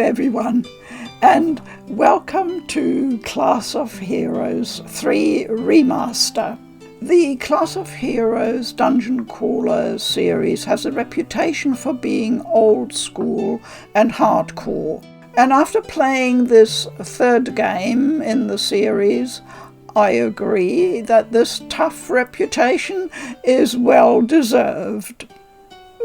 everyone, and welcome to Class of Heroes 3 Remaster. The Class of Heroes Dungeon Crawler series has a reputation for being old school and hardcore, and after playing this third game in the series, I agree that this tough reputation is well deserved.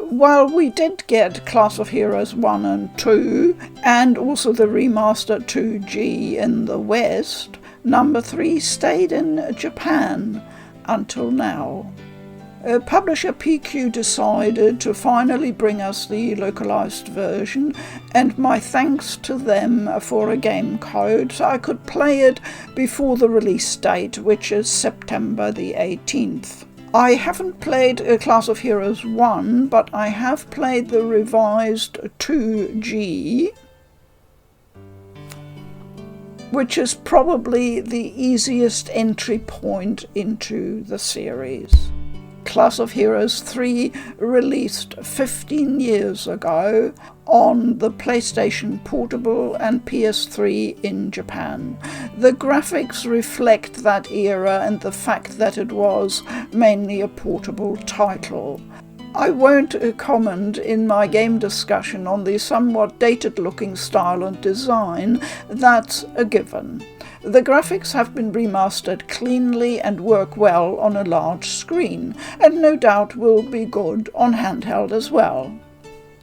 While we did get Class of Heroes 1 and 2, and also the Remaster 2G in the West, number 3 stayed in Japan until now. Publisher PQ decided to finally bring us the localized version, and my thanks to them for a game code so I could play it before the release date, which is September the 18th. I haven't played Class of Heroes 1, but I have played the revised 2G, which is probably the easiest entry point into the series. Class of Heroes 3 released 15 years ago on the PlayStation Portable and PS3 in Japan. The graphics reflect that era and the fact that it was mainly a portable title. I won't comment in my game discussion on the somewhat dated-looking style and design. That's a given. The graphics have been remastered cleanly and work well on a large screen, and no doubt will be good on handheld as well.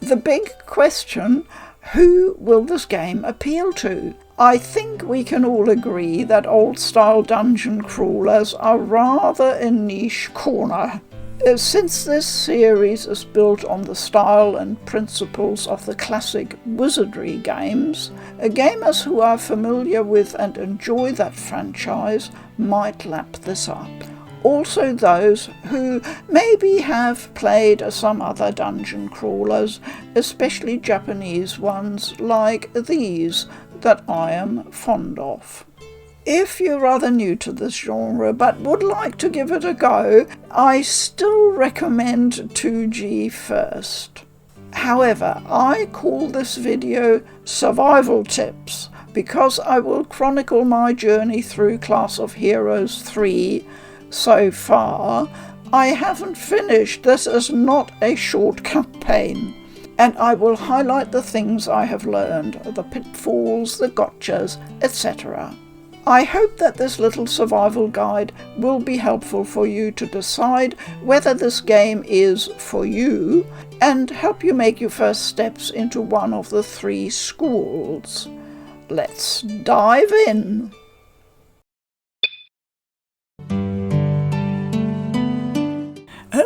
The big question: who will this game appeal to? I think we can all agree that old-style dungeon crawlers are rather a niche corner. Since this series is built on the style and principles of the classic Wizardry games, gamers who are familiar with and enjoy that franchise might lap this up. Also those who maybe have played some other dungeon crawlers, especially Japanese ones like these that I am fond of. If you're rather new to this genre but would like to give it a go, I still recommend 2G first. However, I call this video Survival Tips because I will chronicle my journey through Class of Heroes 3 so far. I haven't finished. This is not a short campaign. And I will highlight the things I have learned, the pitfalls, the gotchas, etc. I hope that this little survival guide will be helpful for you to decide whether this game is for you and help you make your first steps into one of the 3 schools. Let's dive in.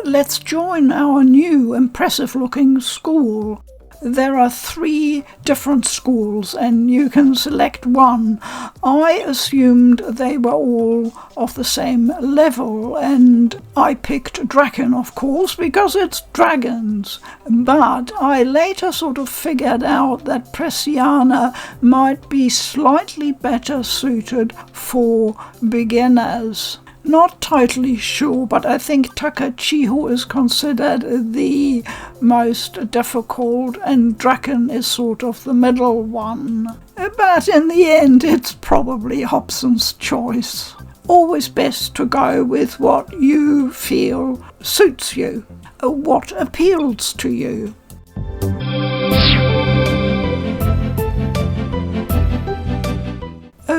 Let's join our new impressive-looking school. There are 3 different schools and you can select one. I assumed they were all of the same level and I picked Draken, of course, because it's dragons. But I later sort of figured out that Presiana might be slightly better suited for beginners. Not totally sure, but I think Takachiho is considered the most difficult and Draken is sort of the middle one. But in the end it's probably Hobson's choice. Always best to go with what you feel suits you, what appeals to you.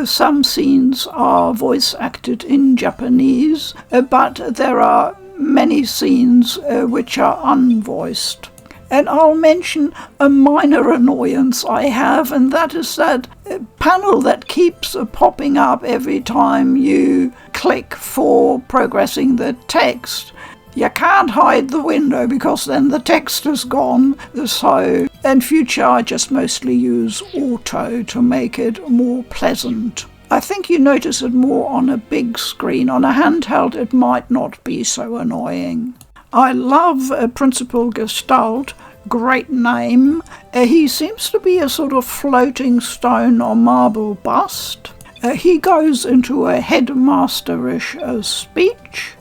Some scenes are voice acted in Japanese, but there are many scenes which are unvoiced. And I'll mention a minor annoyance I have, and that is that panel that keeps popping up every time you click for progressing the text. You can't hide the window because then the text is gone, so in future I just mostly use auto to make it more pleasant. I think you notice it more on a big screen. On a handheld it might not be so annoying. I love Principal Gestalt, great name. He seems to be a sort of floating stone or marble bust. He goes into a headmasterish speech.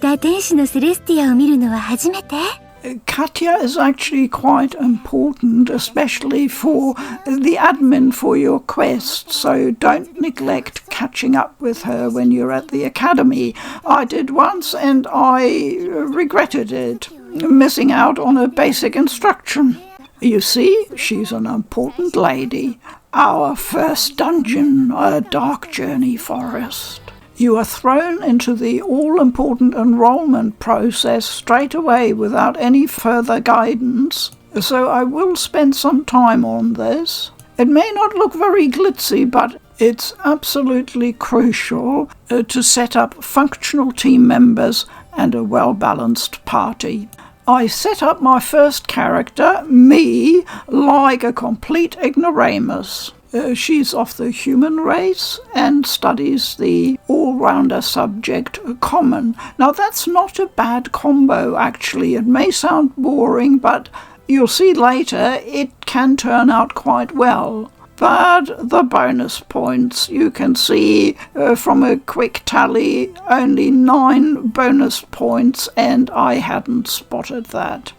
た天使のセレスティアを見るのは初めて。Katya is actually quite important, especially for the admin for your quest, so don't neglect catching up with her when you're at the academy. I did once and I regretted it, missing out on a basic instruction. You see, she's an important lady. Our first dungeon, a dark journey forest. You are thrown into the all-important enrollment process straight away without any further guidance, so I will spend some time on this. It may not look very glitzy, but it's absolutely crucial to set up functional team members and a well-balanced party. I set up my first character, me, like a complete ignoramus. She's of the human race and studies the all-rounder subject common. Now that's not a bad combo actually. It may sound boring, but you'll see later it can turn out quite well. But the bonus points, you can see from a quick tally, only 9 bonus points, and I hadn't spotted that.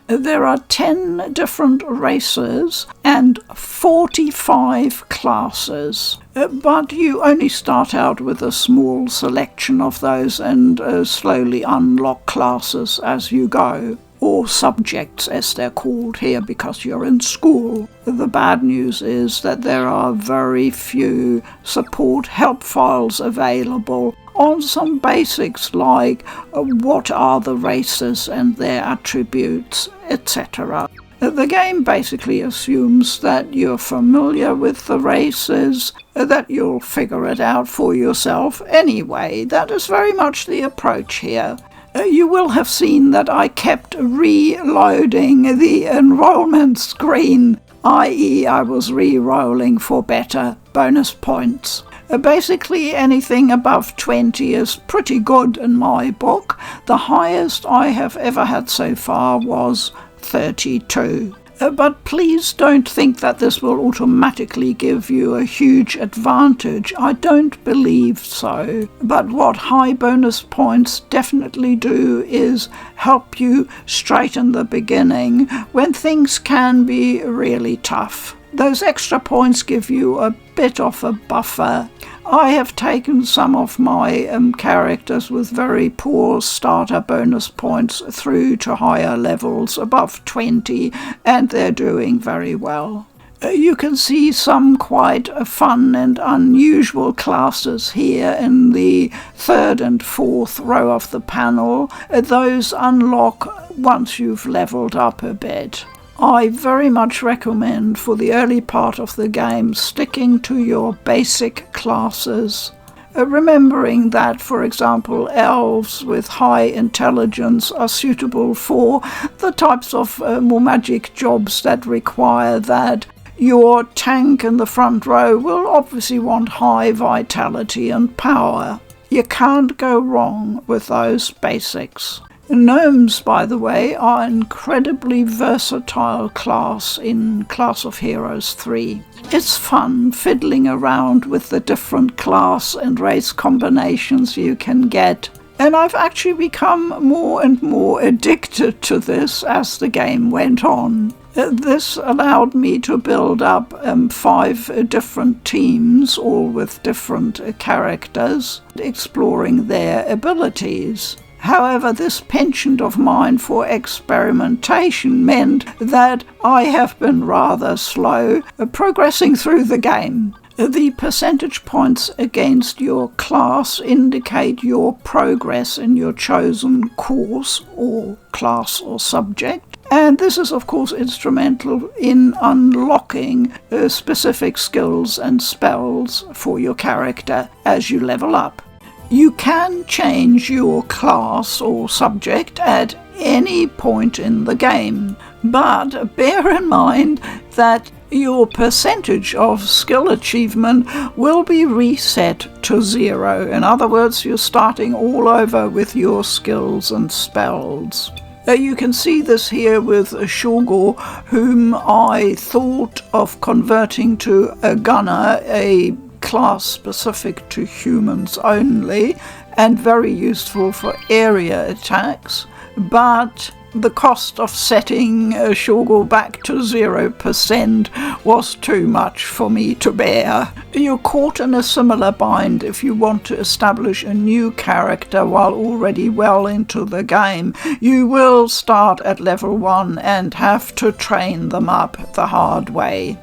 There are 10 different races and 45 classes, but you only start out with a small selection of those and slowly unlock classes as you go, or subjects as they're called here because you're in school. The bad news is that there are very few support help files available on some basics like what are the races and their attributes, etc. The game basically assumes that you're familiar with the races, that you'll figure it out for yourself anyway. That is very much the approach here. You will have seen that I kept reloading the enrollment screen, i.e. I was re-rolling for better bonus points. Basically anything above 20 is pretty good in my book. The highest I have ever had so far was 32. But please don't think that this will automatically give you a huge advantage. I don't believe so. But what high bonus points definitely do is help you straight in the beginning when things can be really tough. Those extra points give you a bit of a buffer. I have taken some of my characters with very poor starter bonus points through to higher levels, above 20, and they're doing very well. You can see some quite fun and unusual classes here in the 3rd and 4th row of the panel. Those unlock once you've leveled up a bit. I very much recommend for the early part of the game sticking to your basic classes. Remembering that, for example, elves with high intelligence are suitable for the types of more magic jobs that require that. Your tank in the front row will obviously want high vitality and power. You can't go wrong with those basics. Gnomes, by the way, are an incredibly versatile class in Class of Heroes 3. It's fun fiddling around with the different class and race combinations you can get, and I've actually become more and more addicted to this as the game went on. This allowed me to build up 5 different teams, all with different characters, exploring their abilities. However, this penchant of mine for experimentation meant that I have been rather slow progressing through the game. The percentage points against your class indicate your progress in your chosen course or class or subject, and this is of course instrumental in unlocking specific skills and spells for your character as you level up. You can change your class or subject at any point in the game, but bear in mind that your percentage of skill achievement will be reset to 0. In other words, you're starting all over with your skills and spells. You can see this here with Shogor, whom I thought of converting to a gunner, a class specific to humans only and very useful for area attacks, but the cost of setting Shogul back to 0% was too much for me to bear. You're caught in a similar bind if you want to establish a new character while already well into the game. You will start at level 1 and have to train them up the hard way.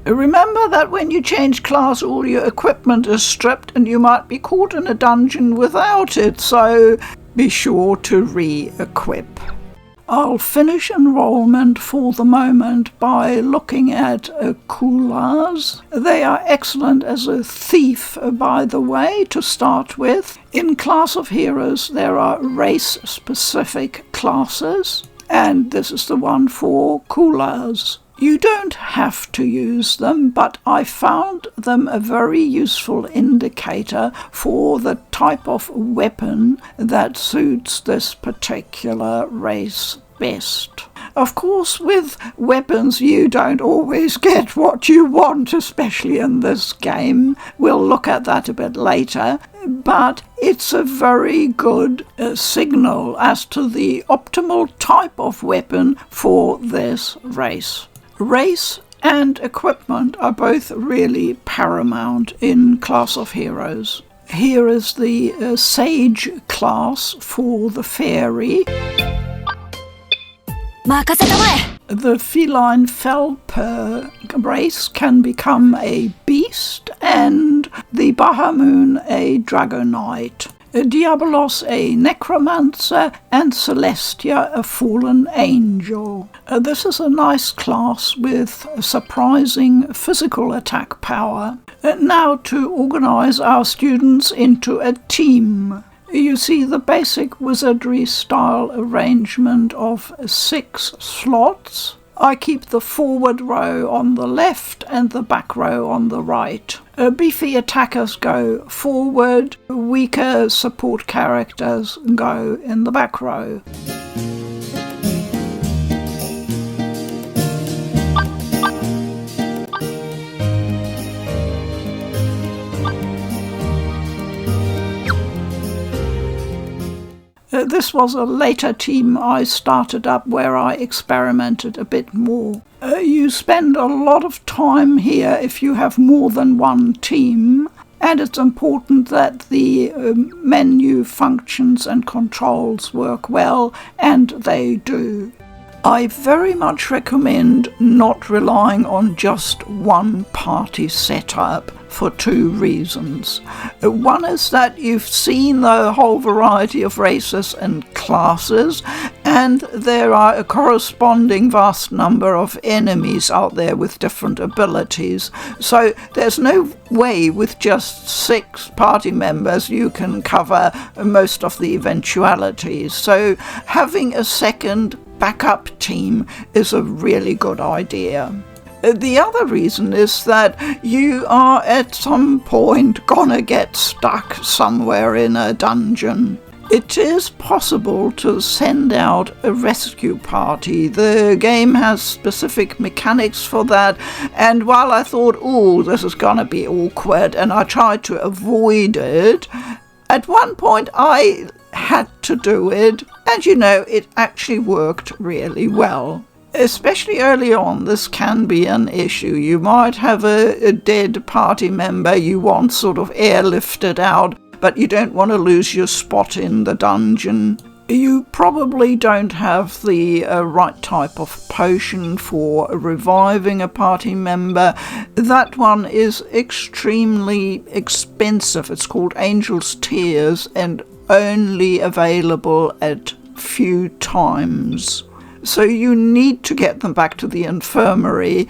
Remember that when you change class, all your equipment is stripped and you might be caught in a dungeon without it, so be sure to re-equip. I'll finish enrollment for the moment by looking at Koolars. They are excellent as a thief, by the way, to start with. In Class of Heroes there are race-specific classes, and this is the one for Koolars. You don't have to use them, but I found them a very useful indicator for the type of weapon that suits this particular race best. Of course, with weapons you don't always get what you want, especially in this game. We'll look at that a bit later, but it's a very good signal as to the optimal type of weapon for this race. Race and equipment are both really paramount in Class of Heroes. Here is the Sage class for the Fairy. The feline Felper race can become a beast, and the Bahamoon a Dragonite. Diabolos a necromancer, and Celestia a fallen angel. This is a nice class with surprising physical attack power. Now to organise our students into a team. You see the basic Wizardry style arrangement of 6 slots. I keep the forward row on the left and the back row on the right. Beefy attackers go forward, weaker support characters go in the back row. This was a later team I started up where I experimented a bit more. You spend a lot of time here if you have more than one team, and it's important that the menu functions and controls work well, and they do. I very much recommend not relying on just one party setup for 2 reasons. One is that you've seen the whole variety of races and classes, and there are a corresponding vast number of enemies out there with different abilities. So there's no way with just 6 party members you can cover most of the eventualities. So having a second backup team is a really good idea. The other reason is that you are at some point gonna get stuck somewhere in a dungeon. It is possible to send out a rescue party. The game has specific mechanics for that, and while I thought, oh, this is gonna be awkward, and I tried to avoid it, at one point I had to do it, and it actually worked really well. Especially early on, this can be an issue. You might have a dead party member you want sort of airlifted out, but you don't want to lose your spot in the dungeon. You probably don't have the right type of potion for reviving a party member. That one is extremely expensive. It's called Angel's Tears and only available at few times. So you need to get them back to the infirmary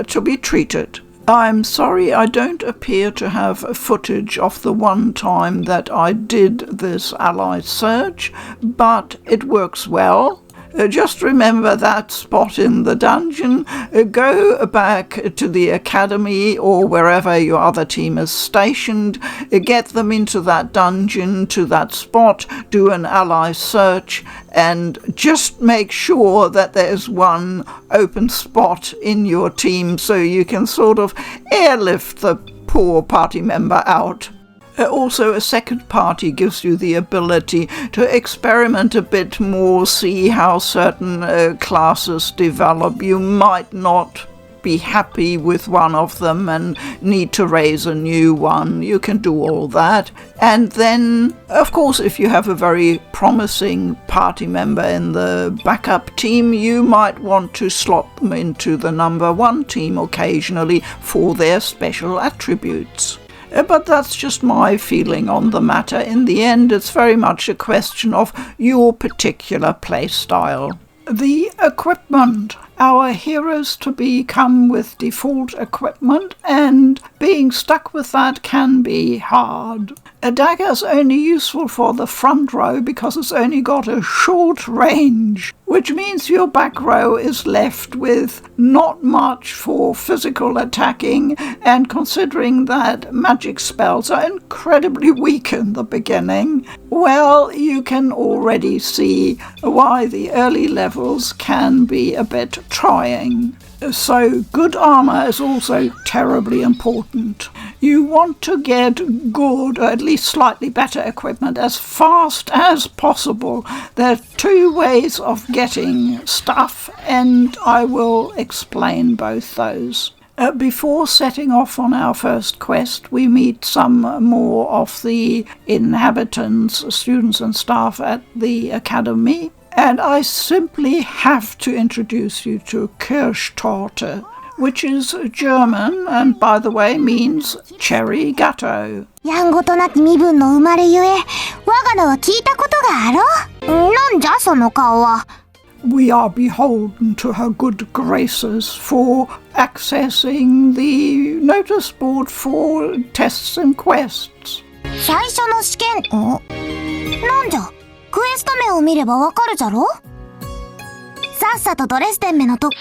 to be treated. I'm sorry I don't appear to have footage of the one time that I did this ally search, but it works well. Just remember that spot in the dungeon, go back to the academy or wherever your other team is stationed, get them into that dungeon, to that spot, do an ally search, and just make sure that there's one open spot in your team so you can sort of airlift the poor party member out. Also, a second party gives you the ability to experiment a bit more, see how certain classes develop. You might not be happy with one of them and need to raise a new one. You can do all that. And then, of course, if you have a very promising party member in the backup team, you might want to slot them into the number 1 team occasionally for their special attributes. But that's just my feeling on the matter. In the end, it's very much a question of your particular playstyle. The equipment. Our heroes to be come with default equipment, and being stuck with that can be hard. A dagger's only useful for the front row because it's only got a short range, which means your back row is left with not much for physical attacking, and considering that magic spells are incredibly weak in the beginning, well, you can already see why the early levels can be a bit trying. So good armour is also terribly important. You want to get good, or at least slightly better equipment as fast as possible. There are 2 ways of getting stuff, and I will explain both those. Before setting off on our first quest, we meet some more of the inhabitants, students and staff at the academy. And I simply have to introduce you to Kirschtorte, which is German and, by the way, means cherry gatto. やんごとなき身分の生まれゆえ、我が名は聞いたことがあろう。なんじゃその顔は。We are beholden to her good graces for accessing the notice board for tests and quests. 最初の試験、なんじゃクエスト名を見ればわかるじゃろ。さっさとドレスデンめのと。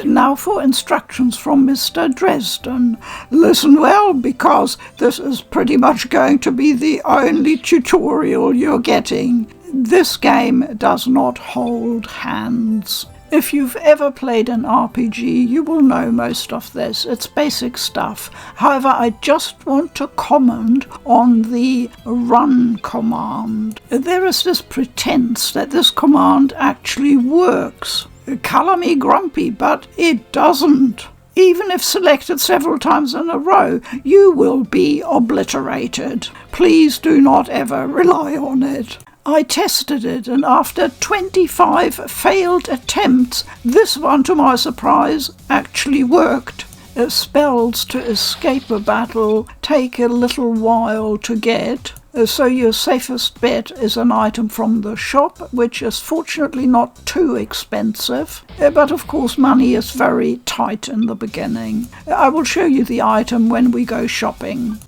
Now for instructions from Mr. Dresden. Listen well, because this is pretty much going to be the only tutorial you're getting. This game does not hold hands. If you've ever played an RPG, you will know most of this. It's basic stuff. However, I just want to comment on the run command. There is this pretense that this command actually works. Colour me grumpy, but it doesn't. Even if selected several times in a row, you will be obliterated. Please do not ever rely on it. I tested it, and after 25 failed attempts, this one, to my surprise, actually worked. Spells to escape a battle take a little while to get, so your safest bet is an item from the shop, which is fortunately not too expensive, but of course money is very tight in the beginning. I will show you the item when we go shopping.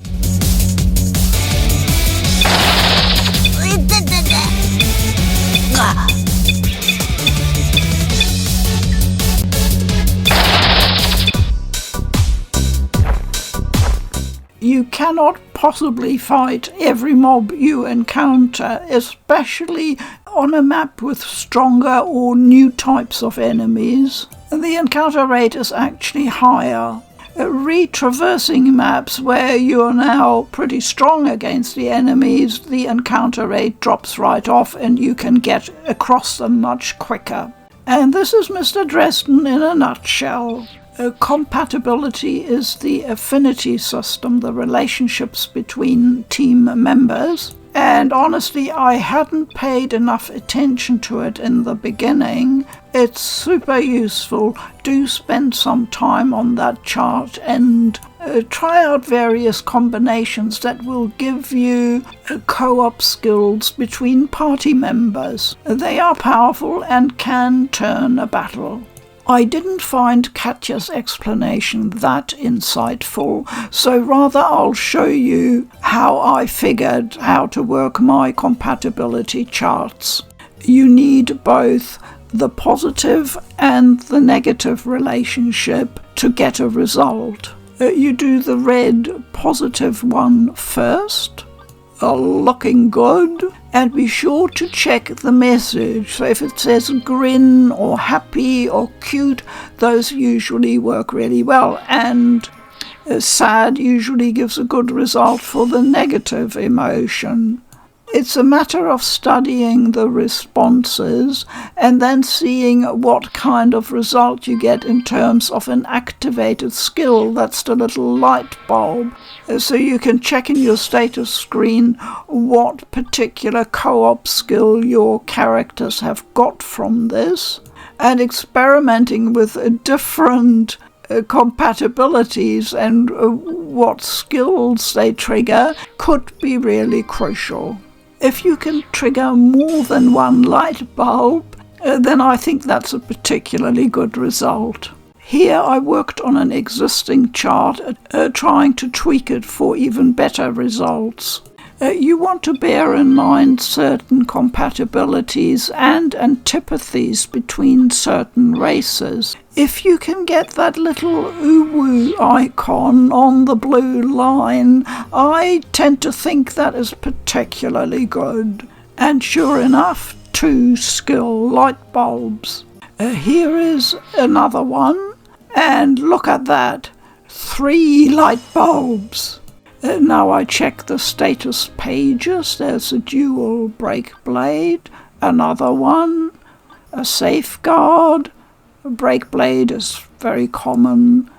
You cannot possibly fight every mob you encounter, especially on a map with stronger or new types of enemies. The encounter rate is actually higher. Retraversing maps where you are now pretty strong against the enemies, the encounter rate drops right off and you can get across them much quicker. And this is Mr. Dresden in a nutshell. Compatibility is the affinity system, the relationships between team members. And honestly, I hadn't paid enough attention to it in the beginning. It's super useful. Do spend some time on that chart and try out various combinations that will give you co-op skills between party members. They are powerful and can turn a battle. I didn't find Katja's explanation that insightful, so rather I'll show you how I figured how to work my compatibility charts. You need both the positive and the negative relationship to get a result. You do the red positive one first, are looking good. And be sure to check the message. So if it says grin or happy or cute, those usually work really well. And sad usually gives a good result for the negative emotion. It's a matter of studying the responses and then seeing what kind of result you get in terms of an activated skill. That's the little light bulb. So you can check in your status screen what particular co-op skill your characters have got from this, and experimenting with different compatibilities and what skills they trigger could be really crucial. If you can trigger more than one light bulb, then I think that's a particularly good result. Here I worked on an existing chart, trying to tweak it for even better results. You want to bear in mind certain compatibilities and antipathies between certain races. If you can get that little uwu icon on the blue line, I tend to think that is particularly good. And sure enough, 2 skill light bulbs. Here is another one, and look at that, 3 light bulbs. Now I check the status pages. There's a dual break blade, another one, a safeguard, a break blade is very common,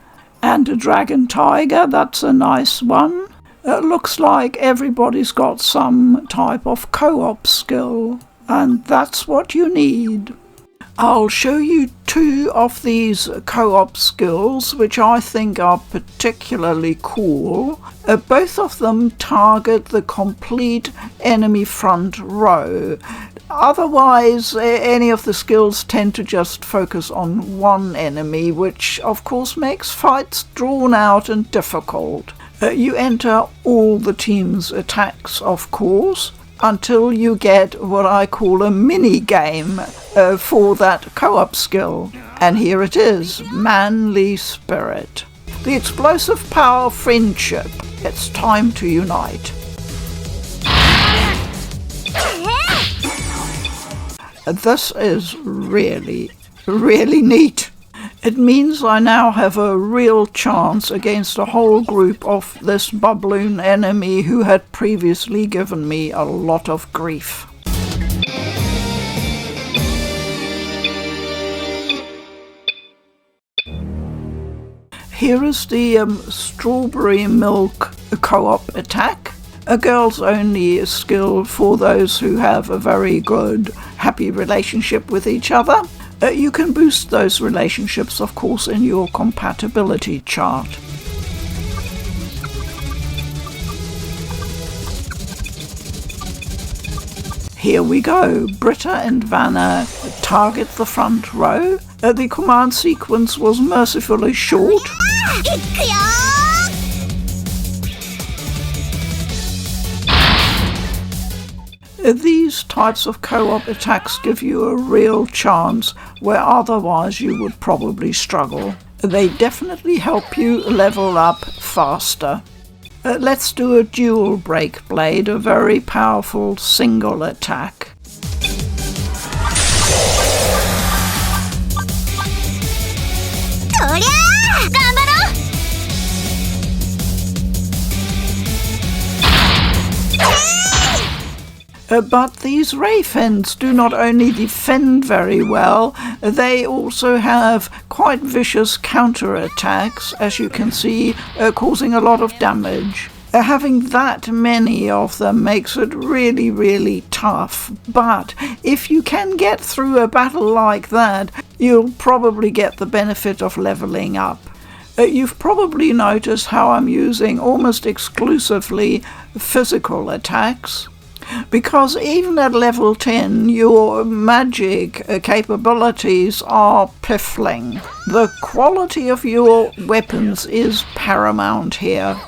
and a dragon tiger, that's a nice one. It looks like everybody's got some type of co-op skill, and that's what you need. I'll show you 2 of these co-op skills, which I think are particularly cool. Both of them target the complete enemy front row. Otherwise, any of the skills tend to just focus on one enemy, which of course makes fights drawn out and difficult. You enter all the team's attacks, of course, until you get what I call a mini-game for that co-op skill. And here it is, Manly Spirit. The explosive power of friendship. It's time to unite. This is really, really neat. It means I now have a real chance against a whole group of this bubbloon enemy who had previously given me a lot of grief. Here is the strawberry milk co-op attack. A girl's only skill for those who have a very good, happy relationship with each other. You can boost those relationships, of course, in your compatibility chart. Here we go. Britta and Vanna target the front row. The command sequence was mercifully short. These types of co-op attacks give you a real chance where otherwise you would probably struggle. They definitely help you level up faster. Let's do a dual break blade, a very powerful single attack. But these Wraithens do not only defend very well, they also have quite vicious counter-attacks, as you can see, causing a lot of damage. Having that many of them makes it really, really tough. But if you can get through a battle like that, you'll probably get the benefit of leveling up. You've probably noticed how I'm using almost exclusively physical attacks. Because even at level 10, your magic capabilities are piffling. The quality of your weapons is paramount here.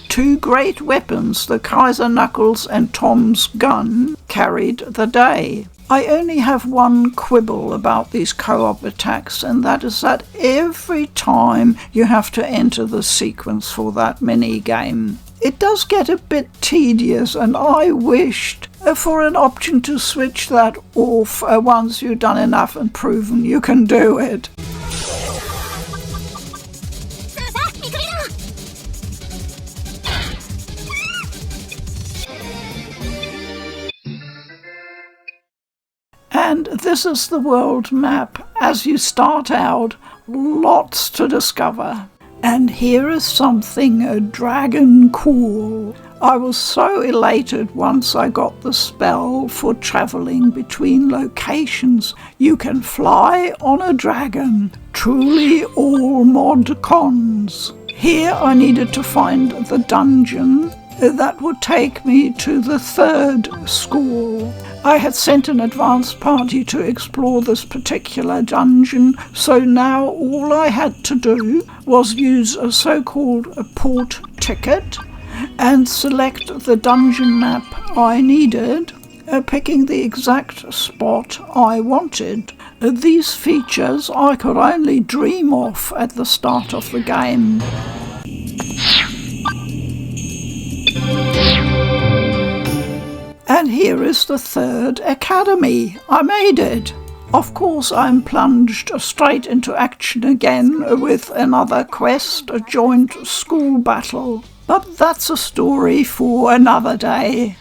2 great weapons, the Kaiser Knuckles and Tom's gun, carried the day. I only have one quibble about these co-op attacks, and that is that every time you have to enter the sequence for that mini-game, It does get a bit tedious, and I wished for an option to switch that off once you've done enough and proven you can do it. And this is the world map. As you start out, lots to discover. And here is something dragon cool. I was so elated once I got the spell for travelling between locations. You can fly on a dragon. Truly all mod cons. Here I needed to find the dungeon that would take me to the 3rd school. I had sent an advance party to explore this particular dungeon, so now all I had to do was use a so-called port ticket and select the dungeon map I needed, picking the exact spot I wanted. These features I could only dream of at the start of the game. And here is the 3rd academy. I made it. Of course, I'm plunged straight into action again with another quest, a joint school battle. But that's a story for another day.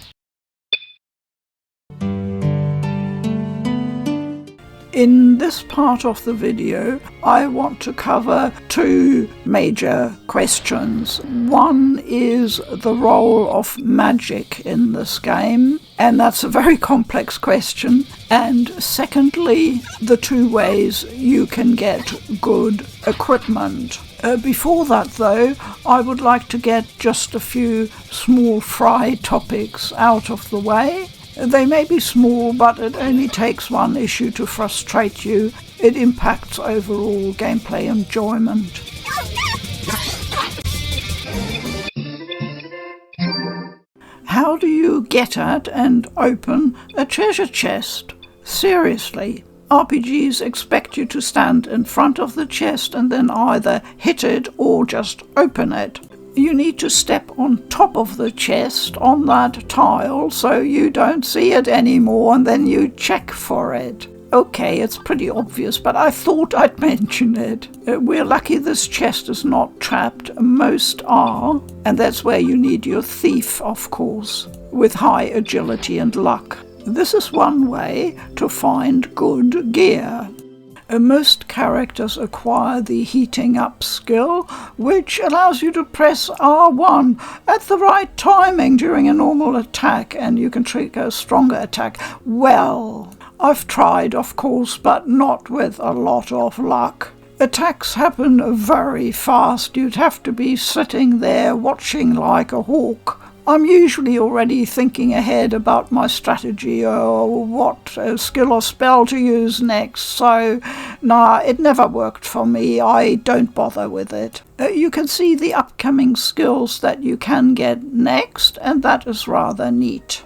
In this part of the video, I want to cover 2 major questions. One is the role of magic in this game, and that's a very complex question. And secondly, the 2 ways you can get good equipment. Before that, though, I would like to get just a few small fry topics out of the way. They may be small, but it only takes one issue to frustrate you. It impacts overall gameplay enjoyment. How do you get at and open a treasure chest? Seriously. RPGs expect you to stand in front of the chest and then either hit it or just open it. You need to step on top of the chest on that tile so you don't see it anymore, and then you check for it. Okay, it's pretty obvious, but I thought I'd mention it. We're lucky this chest is not trapped. Most are, and that's where you need your thief, of course, with high agility and luck. This is one way to find good gear. Most characters acquire the heating up skill, which allows you to press R1 at the right timing during a normal attack, and you can trigger a stronger attack. Well, I've tried, of course, but not with a lot of luck. Attacks happen very fast. You'd have to be sitting there watching like a hawk. I'm usually already thinking ahead about my strategy or what skill or spell to use next, so nah, it never worked for me. I don't bother with it. You can see the upcoming skills that you can get next, and that is rather neat.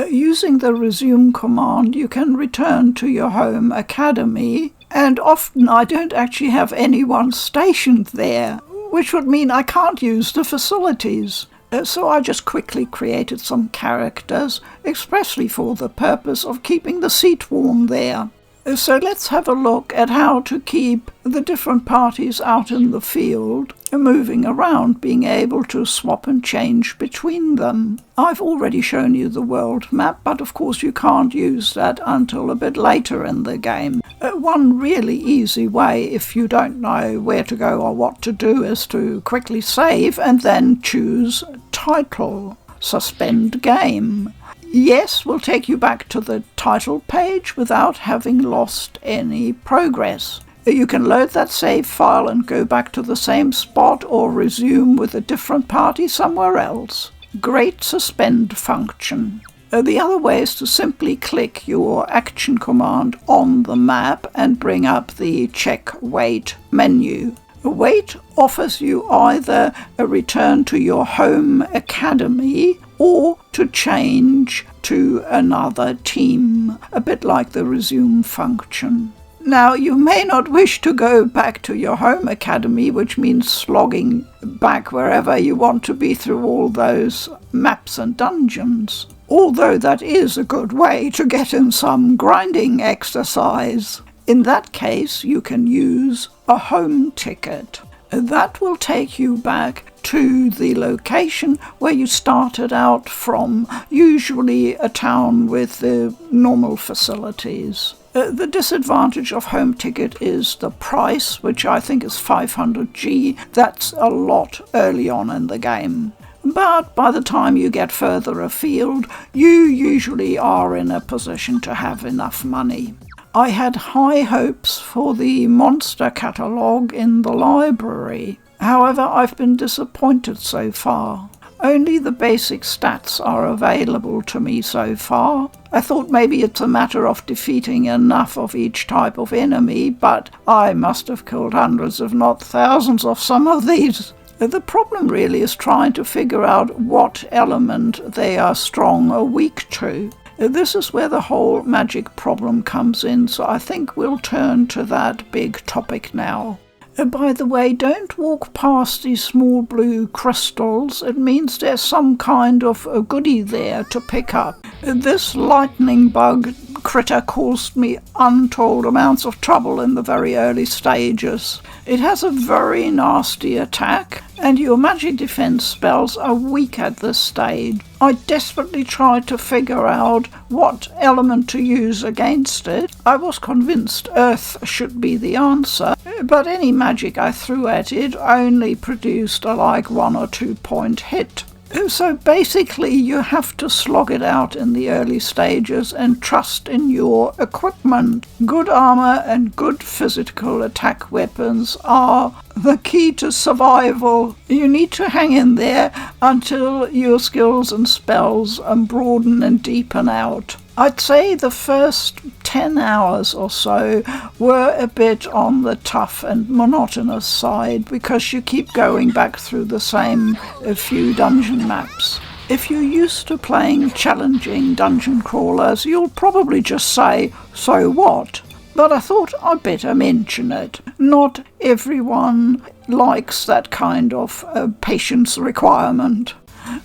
Using the resume command, you can return to your home academy, and often I don't actually have anyone stationed there, which would mean I can't use the facilities. So I just quickly created some characters expressly for the purpose of keeping the seat warm there. So let's have a look at how to keep the different parties out in the field moving around, being able to swap and change between them. I've already shown you the world map, but of course you can't use that until a bit later in the game. One really easy way, if you don't know where to go or what to do, is to quickly save and then choose title, suspend game. Yes, will take you back to the title page without having lost any progress. You can load that save file and go back to the same spot or resume with a different party somewhere else. Great suspend function. The other way is to simply click your action command on the map and bring up the check wait menu. Wait offers you either a return to your home academy or to change to another team, a bit like the resume function. Now, you may not wish to go back to your home academy, which means slogging back wherever you want to be through all those maps and dungeons, although that is a good way to get in some grinding exercise. In that case, you can use a home ticket. That will take you back to the location where you started out from, usually a town with the normal facilities. The disadvantage of home ticket is the price, which I think is 500G. That's a lot early on in the game. But by the time you get further afield, you usually are in a position to have enough money. I had high hopes for the monster catalogue in the library. However, I've been disappointed so far. Only the basic stats are available to me so far. I thought maybe it's a matter of defeating enough of each type of enemy, but I must have killed hundreds if not thousands of some of these. The problem really is trying to figure out what element they are strong or weak to. This is where the whole magic problem comes in, so I think we'll turn to that big topic now. By the way, don't walk past these small blue crystals. It means there's some kind of a goodie there to pick up. This lightning bug critter caused me untold amounts of trouble in the very early stages. It has a very nasty attack, and your magic defense spells are weak at this stage. I desperately tried to figure out what element to use against it. I was convinced Earth should be the answer, but any magic I threw at it only produced a 1 or 2 point hit. So basically you have to slog it out in the early stages and trust in your equipment. Good armor and good physical attack weapons are the key to survival. You need to hang in there until your skills and spells broaden and deepen out. I'd say the first 10 hours or so were a bit on the tough and monotonous side because you keep going back through the same few dungeon maps. If you're used to playing challenging dungeon crawlers, you'll probably just say, "So what?" But I thought I'd better mention it. Not everyone likes that kind of patience requirement.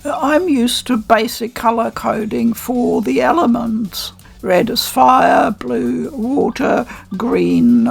I'm used to basic color coding for the elements. Red is fire, blue water, green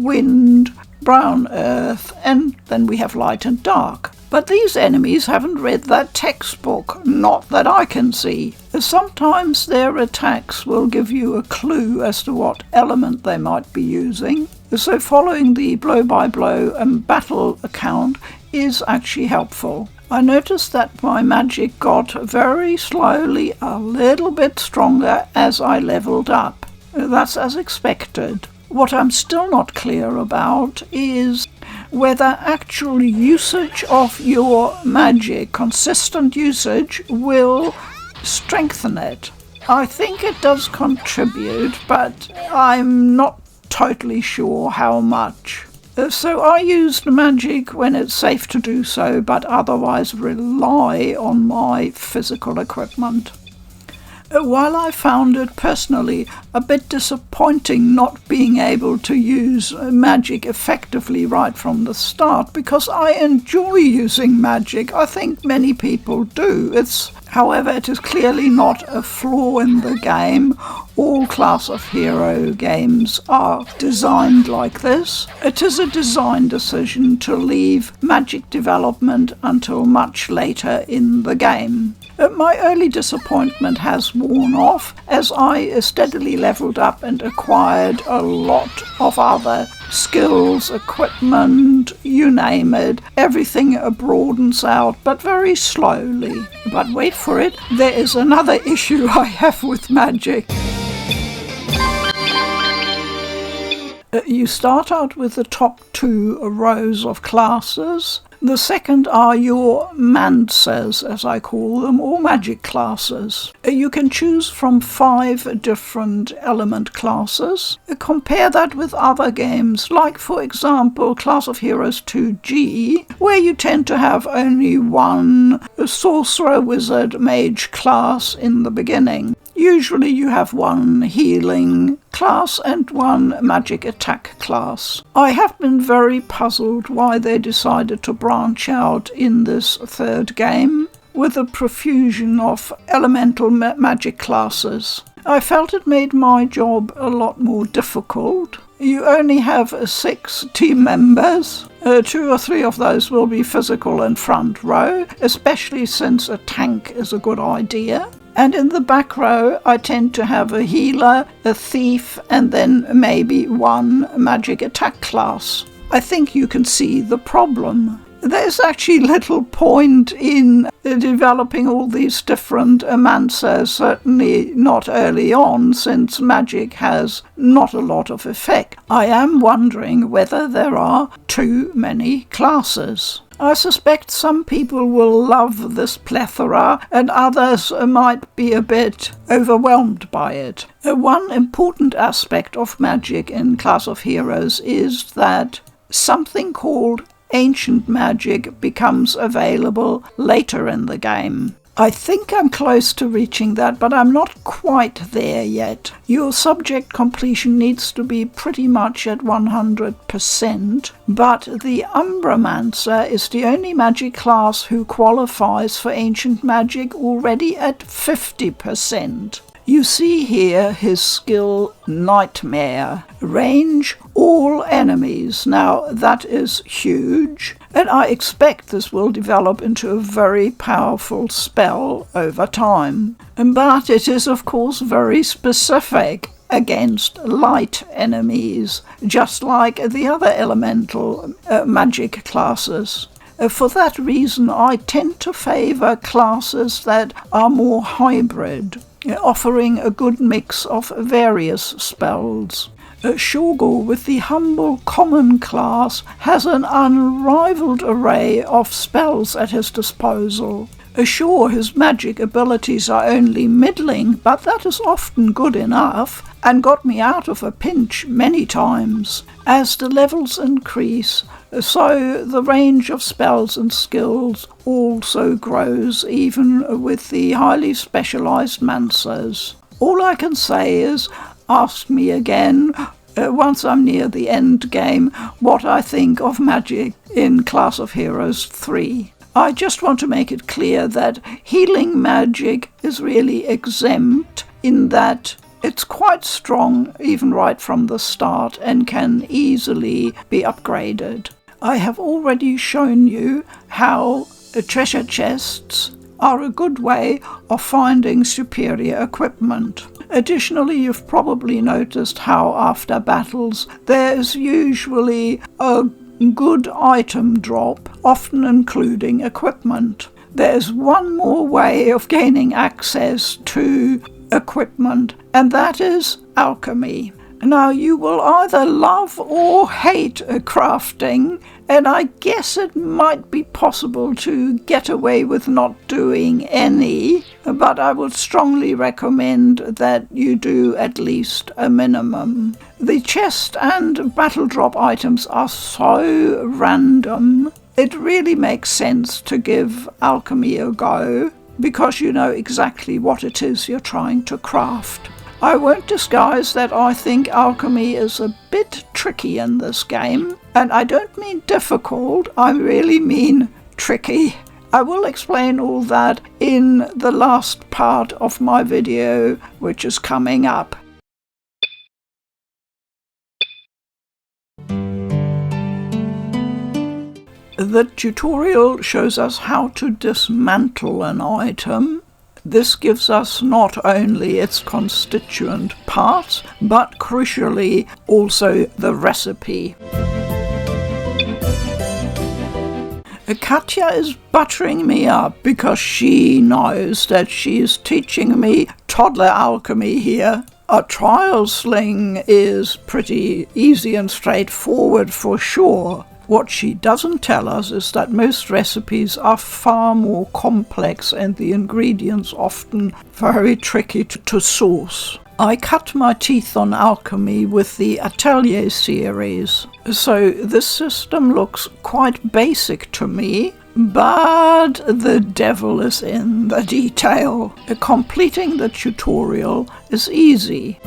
wind, brown earth, and then we have light and dark. But these enemies haven't read that textbook, not that I can see. Sometimes their attacks will give you a clue as to what element they might be using, so following the blow-by-blow battle account is actually helpful. I noticed that my magic got very slowly a little bit stronger as I leveled up. That's as expected. What I'm still not clear about is whether actual usage of your magic, consistent usage, will strengthen it. I think it does contribute, but I'm not totally sure how much. So I used magic when it's safe to do so, but otherwise rely on my physical equipment. While I found it personally a bit disappointing not being able to use magic effectively right from the start, because I enjoy using magic. I think many people do. However, it is clearly not a flaw in the game. All Class of Hero games are designed like this. It is a design decision to leave magic development until much later in the game. My early disappointment has worn off as I steadily leveled up and acquired a lot of other skills, equipment, you name it. Everything broadens out, but very slowly. But wait for it, there is another issue I have with magic. You start out with the top 2 rows of classes. The second are your mancers, as I call them, or magic classes. You can choose from 5 different element classes. Compare that with other games, like for example Class of Heroes 2G, where you tend to have only one sorcerer, wizard, mage class in the beginning. Usually you have one healing class and 1 magic attack class. I have been very puzzled why they decided to branch out in this third game with a profusion of elemental magic classes. I felt it made my job a lot more difficult. You only have 6 team members. 2 or 3 of those will be physical and front row, especially since a tank is a good idea. And in the back row, I tend to have a healer, a thief, and then maybe 1 magic attack class. I think you can see the problem. There's actually little point in developing all these different mancers, certainly not early on, since magic has not a lot of effect. I am wondering whether there are too many classes. I suspect some people will love this plethora and others might be a bit overwhelmed by it. One important aspect of magic in Class of Heroes is that something called ancient magic becomes available later in the game. I think I'm close to reaching that, but I'm not quite there yet. Your subject completion needs to be pretty much at 100%, but the Umbramancer is the only magic class who qualifies for ancient magic already at 50%. You see here his skill Nightmare. Range all enemies. Now that is huge, and I expect this will develop into a very powerful spell over time. But it is of course very specific against light enemies, just like the other elemental magic classes. For that reason, I tend to favour classes that are more hybrid, offering a good mix of various spells. Shorgor, with the humble common class, has an unrivaled array of spells at his disposal. Sure, his magic abilities are only middling, but that is often good enough, and got me out of a pinch many times. As the levels increase, so the range of spells and skills also grows, even with the highly specialised mancers. All I can say is, ask me again, once I'm near the end game, what I think of magic in Class of Heroes 3. I just want to make it clear that healing magic is really exempt in that it's quite strong even right from the start and can easily be upgraded. I have already shown you how treasure chests are a good way of finding superior equipment. Additionally, you've probably noticed how after battles there is usually a good item drop, often including equipment. There's one more way of gaining access to equipment, and that is alchemy. Now, you will either love or hate crafting, and I guess it might be possible to get away with not doing any, but I would strongly recommend that you do at least a minimum. The chest and battle drop items are so random, it really makes sense to give alchemy a go, because you know exactly what it is you're trying to craft. I won't disguise that I think alchemy is a bit tricky in this game, and I don't mean difficult, I really mean tricky. I will explain all that in the last part of my video, which is coming up. The tutorial shows us how to dismantle an item. This gives us not only its constituent parts, but crucially also the recipe. Katja is buttering me up because she knows that she is teaching me toddler alchemy here. A trial sling is pretty easy and straightforward for sure. What she doesn't tell us is that most recipes are far more complex and the ingredients often very tricky to source. I cut my teeth on alchemy with the Atelier series, so this system looks quite basic to me, but the devil is in the detail. Completing the tutorial is easy.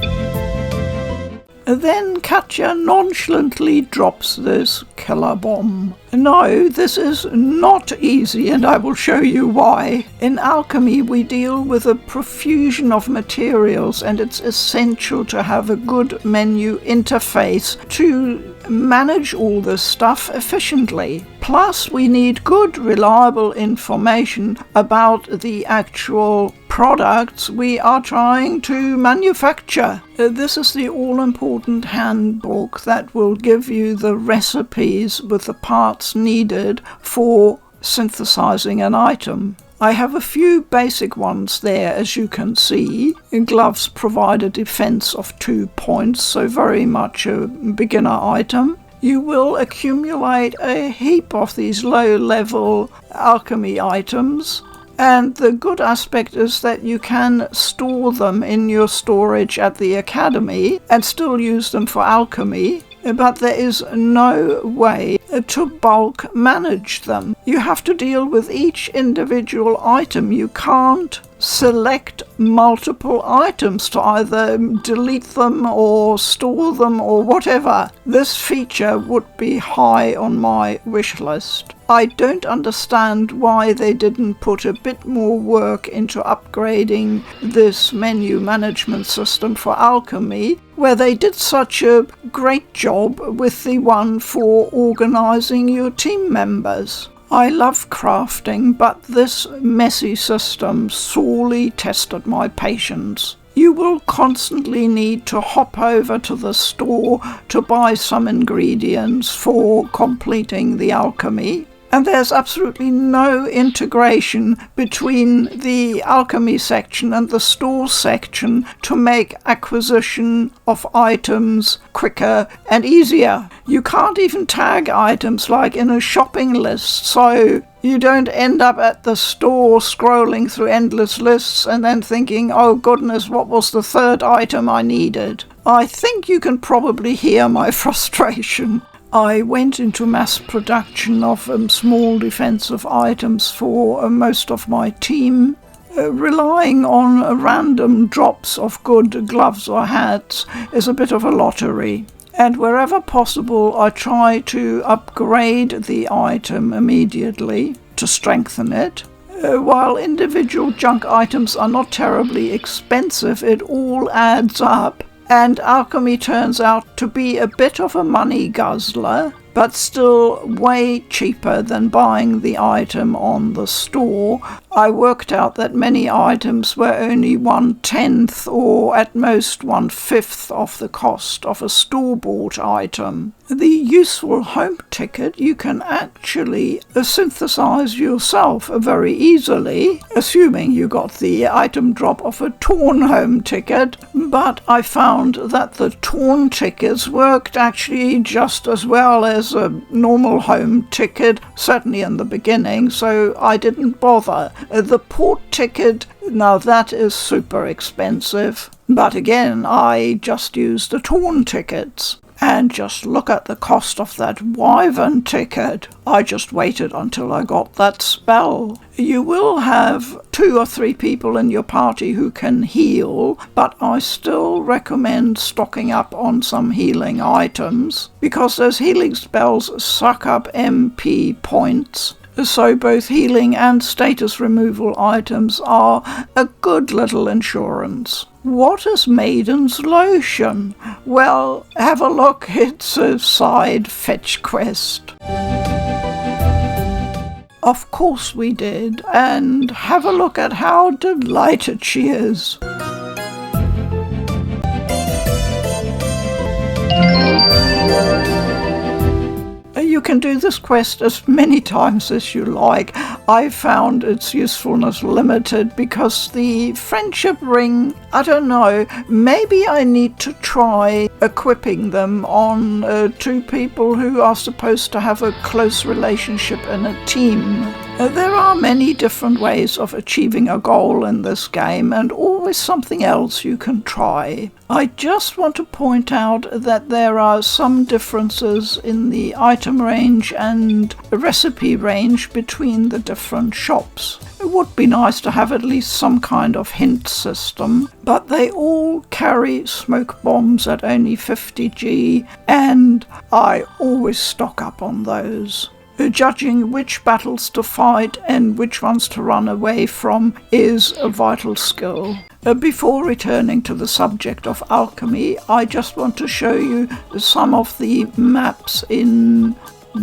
Then Katya nonchalantly drops this killer bomb. No, this is not easy, and I will show you why. In alchemy, we deal with a profusion of materials, and it's essential to have a good menu interface to manage all this stuff efficiently. Plus, we need good, reliable information about the actual products we are trying to manufacture. This is the all-important handbook that will give you the recipes with the parts needed for synthesizing an item. I have a few basic ones there, as you can see. Gloves provide a defense of 2 points, so very much a beginner item. You will accumulate a heap of these low-level alchemy items, and the good aspect is that you can store them in your storage at the academy and still use them for alchemy. But there is no way to bulk manage them. You have to deal with each individual item. You can't select multiple items to either delete them or store them or whatever. This feature would be high on my wish list. I don't understand why they didn't put a bit more work into upgrading this menu management system for alchemy, where they did such a great job with the one for organizing your team members. I love crafting, but this messy system sorely tested my patience. You will constantly need to hop over to the store to buy some ingredients for completing the alchemy. And there's absolutely no integration between the alchemy section and the store section to make acquisition of items quicker and easier. You can't even tag items like in a shopping list, so you don't end up at the store scrolling through endless lists and then thinking, oh goodness, what was the third item I needed? I think you can probably hear my frustration. I went into mass production of small defensive items for most of my team. Relying on random drops of good gloves or hats is a bit of a lottery. And wherever possible, I try to upgrade the item immediately to strengthen it. While individual junk items are not terribly expensive, it all adds up. And alchemy turns out to be a bit of a money guzzler, but still way cheaper than buying the item on the store. I worked out that many items were only 1/10 or at most 1/5 of the cost of a store-bought item. The useful home ticket you can actually synthesize yourself very easily, assuming you got the item drop of a torn home ticket, but I found that the torn tickets worked actually just as well as a normal home ticket, certainly in the beginning, so I didn't bother. The port ticket, now that is super expensive, but again, I just used the torn tickets. And just look at the cost of that wyvern ticket. I just waited until I got that spell. You will have 2 or 3 people in your party who can heal, but I still recommend stocking up on some healing items, because those healing spells suck up MP points. So both healing and status removal items are a good little insurance. What is Maiden's Lotion? Well, have a look, it's a side fetch quest. Of course we did, and have a look at how delighted she is. You can do this quest as many times as you like. I found its usefulness limited because the friendship ring, I don't know, maybe I need to try equipping them on 2 people who are supposed to have a close relationship in a team. There are many different ways of achieving a goal in this game, and always something else you can try. I just want to point out that there are some differences in the item range and recipe range between the different shops. It would be nice to have at least some kind of hint system, but they all carry smoke bombs at only 50G, and I always stock up on those. Judging which battles to fight and which ones to run away from is a vital skill. Before returning to the subject of alchemy, I just want to show you some of the maps in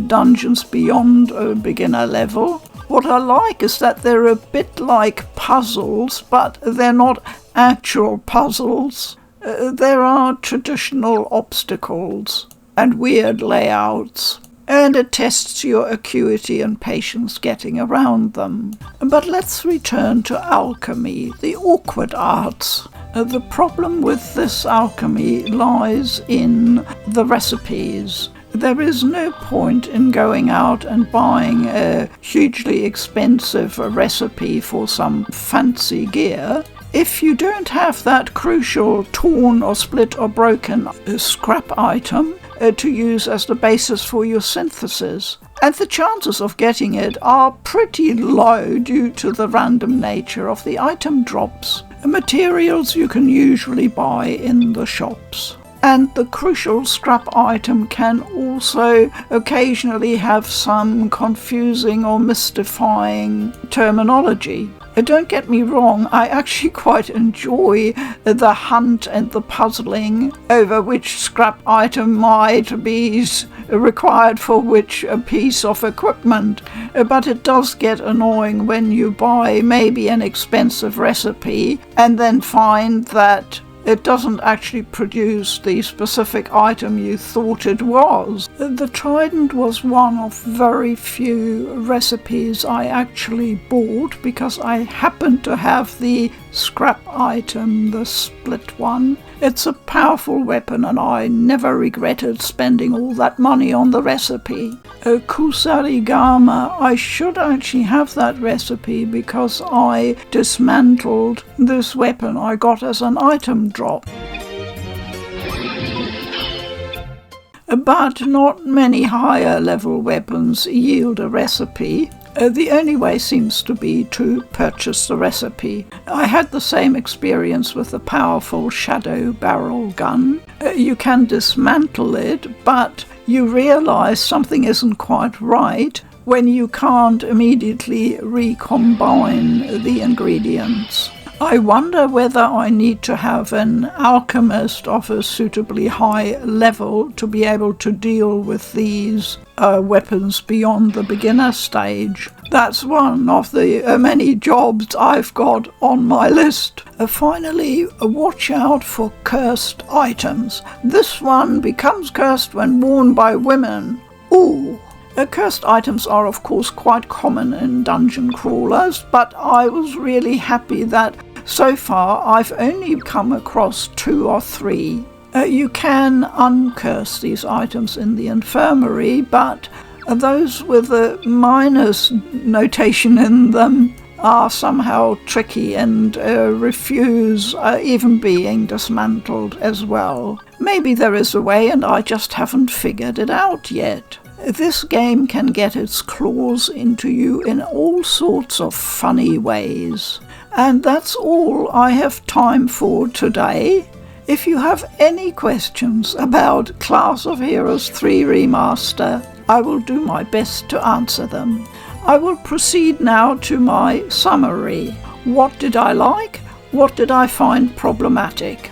Dungeons Beyond a beginner level. What I like is that they're a bit like puzzles, but they're not actual puzzles. There are traditional obstacles and weird layouts, and it tests your acuity and patience getting around them. But let's return to alchemy, the awkward arts. The problem with this alchemy lies in the recipes. There is no point in going out and buying a hugely expensive recipe for some fancy gear if you don't have that crucial torn or split or broken scrap item to use as the basis for your synthesis. And the chances of getting it are pretty low due to the random nature of the item drops. Materials you can usually buy in the shops. And the crucial scrap item can also occasionally have some confusing or mystifying terminology. Don't get me wrong, I actually quite enjoy the hunt and the puzzling over which scrap item might be required for which piece of equipment, but it does get annoying when you buy maybe an expensive recipe and then find that it doesn't actually produce the specific item you thought it was. The trident was one of very few recipes I actually bought because I happened to have the scrap item, the split one. It's a powerful weapon and I never regretted spending all that money on the recipe. Kusarigama, I should actually have that recipe because I dismantled this weapon I got as an item drop. But not many higher level weapons yield a recipe. The only way seems to be to purchase the recipe. I had the same experience with the powerful shadow barrel gun. You can dismantle it, but you realize something isn't quite right when you can't immediately recombine the ingredients. I wonder whether I need to have an alchemist of a suitably high level to be able to deal with these weapons beyond the beginner stage. That's one of the many jobs I've got on my list. Finally, watch out for cursed items. This one becomes cursed when worn by women. Ooh. Cursed items are of course quite common in dungeon crawlers, but I was really happy that so far I've only come across 2 or 3. You can uncurse these items in the infirmary, but those with a minus notation in them are somehow tricky and refuse even being dismantled as well. Maybe there is a way and I just haven't figured it out yet. This game can get its claws into you in all sorts of funny ways. And that's all I have time for today. If you have any questions about Class of Heroes 3 Remaster, I will do my best to answer them. I will proceed now to my summary. What did I like? What did I find problematic?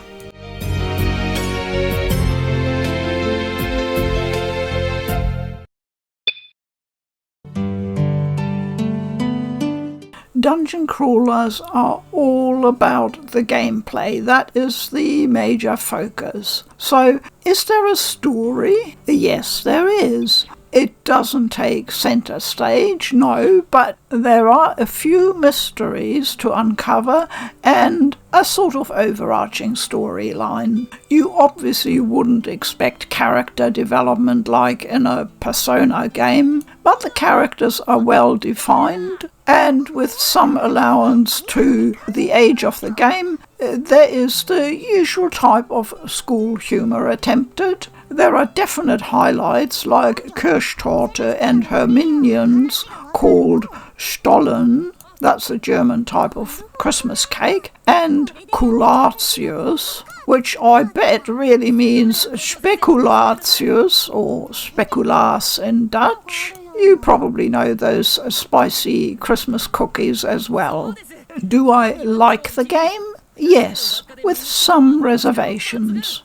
Dungeon crawlers are all about the gameplay. That is the major focus. So, is there a story? Yes, there is. It doesn't take center stage, no, but there are a few mysteries to uncover and a sort of overarching storyline. You obviously wouldn't expect character development like in a Persona game, but the characters are well defined, and with some allowance to the age of the game, there is the usual type of school humour attempted. There are definite highlights like Kirschtorte and her minions called Stollen, that's a German type of Christmas cake, and Kulatius, which I bet really means Speculatius or Speculaas in Dutch. You probably know those spicy Christmas cookies as well. Do I like the game? Yes, with some reservations.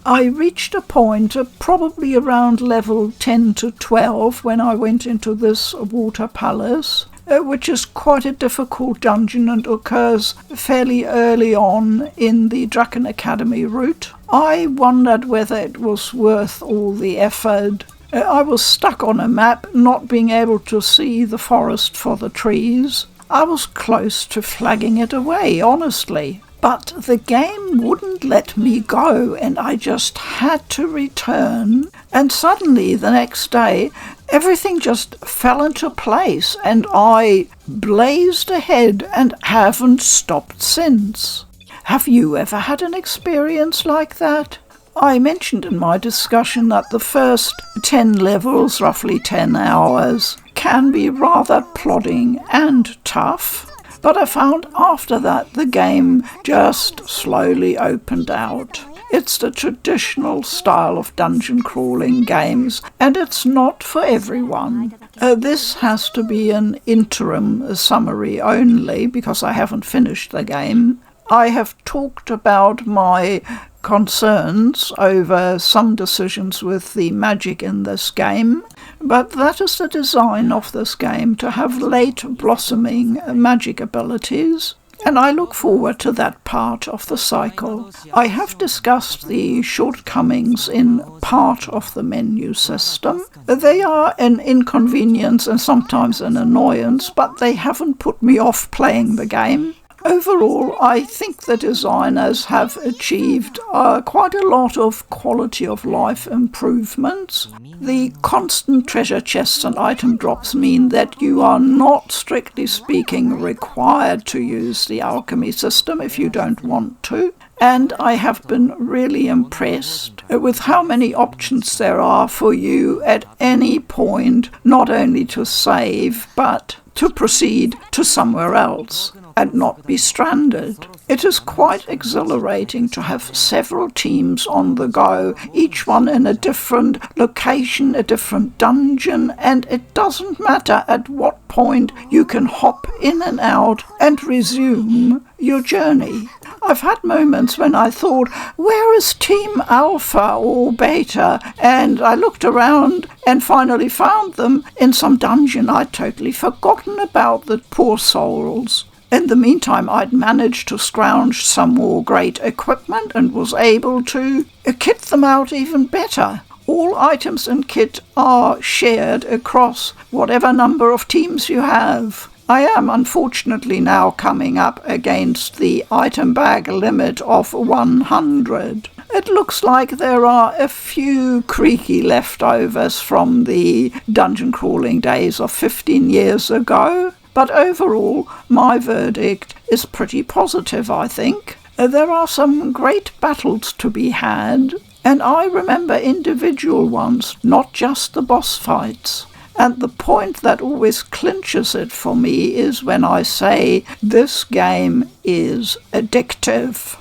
I reached a point probably around level 10 to 12 when I went into this water palace, which is quite a difficult dungeon and occurs fairly early on in the Draken Academy route. I wondered whether it was worth all the effort. I was stuck on a map, not being able to see the forest for the trees. I was close to flagging it away, honestly. But the game wouldn't let me go, and I just had to return. And suddenly, the next day, everything just fell into place, and I blazed ahead and haven't stopped since. Have you ever had an experience like that? I mentioned in my discussion that the first 10 levels, roughly 10 hours, can be rather plodding and tough, but I found after that the game just slowly opened out. It's the traditional style of dungeon crawling games, and it's not for everyone. This has to be an interim summary only, because I haven't finished the game. I have talked about my concerns over some decisions with the magic in this game, but that is the design of this game, to have late blossoming magic abilities, and I look forward to that part of the cycle. I have discussed the shortcomings in part of the menu system. They are an inconvenience and sometimes an annoyance, but they haven't put me off playing the game. Overall, I think the designers have achieved quite a lot of quality of life improvements. The constant treasure chests and item drops mean that you are not, strictly speaking, required to use the alchemy system if you don't want to. And I have been really impressed with how many options there are for you at any point, not only to save, but to proceed to somewhere else and not be stranded. It is quite exhilarating to have several teams on the go, each one in a different location, a different dungeon, and it doesn't matter at what point you can hop in and out and resume your journey. I've had moments when I thought, where is Team Alpha or Beta? And I looked around and finally found them in some dungeon I'd totally forgotten about, the poor souls. In the meantime, I'd managed to scrounge some more great equipment and was able to kit them out even better. All items and kit are shared across whatever number of teams you have. I am unfortunately now coming up against the item bag limit of 100. It looks like there are a few creaky leftovers from the dungeon crawling days of 15 years ago. But overall, my verdict is pretty positive, I think. There are some great battles to be had, and I remember individual ones, not just the boss fights. And the point that always clinches it for me is when I say this game is addictive.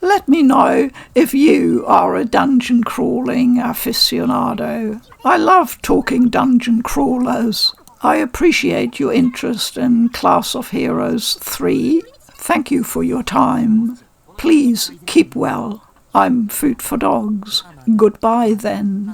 Let me know if you are a dungeon crawling aficionado. I love talking dungeon crawlers. I appreciate your interest in Class of Heroes 3. Thank you for your time. Please keep well. I'm Food for Dogs. Goodbye then.